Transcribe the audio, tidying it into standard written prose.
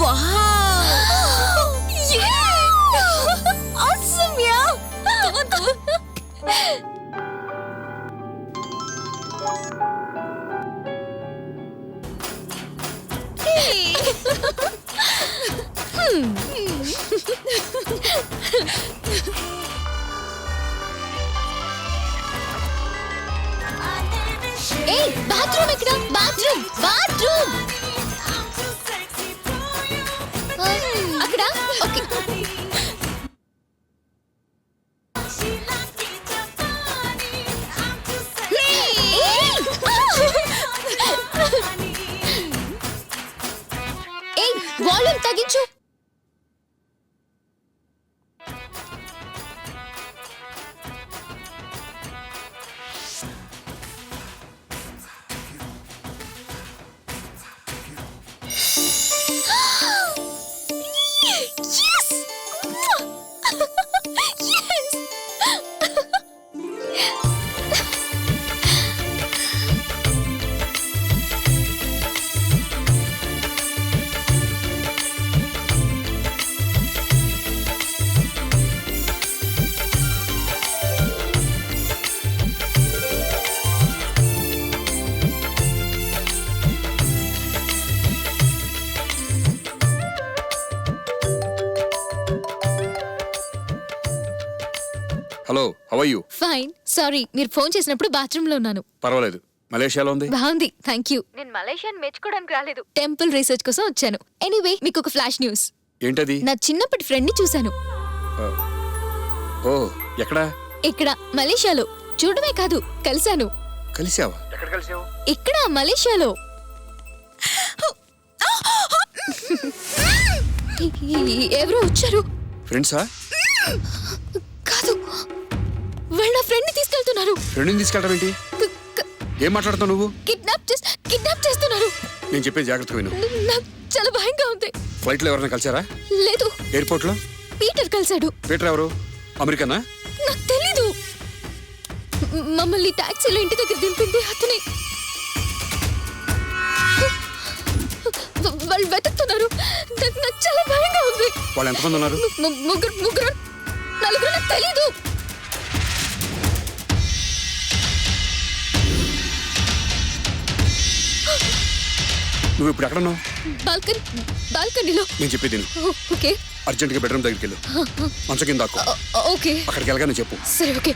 Wow! Yeah! Awesome, yeah! Come on, come on. Hey! Hey, bathroom ekkada? Bathroom! Bathroom! అక్కడ okay ఏయ్ volume తగ్గించు hello how are you? Fine sorry మీరు phone చేసినప్పుడు bathroom లో ఉన్నాను పర్వాలేదు. మలేషియాలో ఉంది. బాగుంది థ్యాంక్ యూ నేను మలేషియాని మెచ్చుకోవడానికి రాలేదు టెంపుల్ రీసెర్చ్ కోసం వచ్చాను ఎనీవే మీకు ఒక ఫ్లాష్ న్యూస్ ఏంటది? నా చిన్నప్పటి ఫ్రెండ్ ని చూశాను ఓ ఎక్కడా? ఇక్కడ మలేషియాలో చూడమే కాదు కలిశాను కలిసావా? ఎక్కడ కలిసావు? ఇక్కడ మలేషియాలో ఎవరో వచ్చారు ఫ్రెండ్సా? కాదు వాళ్ళ ఫ్రెండ్ ని తీసుకెళ్తున్నారు ఫ్రెండ్ని తీసుకెళ్ళడం ఏంటి? ఏం మాట్లాడుతావు నువ్వు? కిడ్నాప్ చేస్తున్నారు నేను చెప్పేది జాగ్రత్తగా విను. నాకు చాలా భయంగా ఉంది ఫ్లైట్లో ఎవరైనా కలిసారా? లేదు ఎయిర్పోర్ట్ లో? పీటర్ కలిశాడు పీటర్ ఎవరు? అమెరికనా? నాకు తెలీదు మమ్మల్ని టాక్సీలో ఇంటి దగ్గర దింపింది అతనే వాళ్ళు వెతుకుతున్నారు నాకు చాలా భయంగా ఉంది వాళ్ళు ఎంతమంది ఉన్నారు? ముగ్గురు నలుగురు నాకు తెలీదు నువ్వు ఇప్పుడు ఎక్కడున్నావు? బాల్కనీలో నేను చెప్పేది విను. ఓకే అర్జెంట్గా బెడ్రూమ్ దగ్గరికి వెళ్ళు. మంచం కింద దాక్కో. ఓకే అక్కడికి వెళ్ళగానే చెప్పు. సరే ఓకే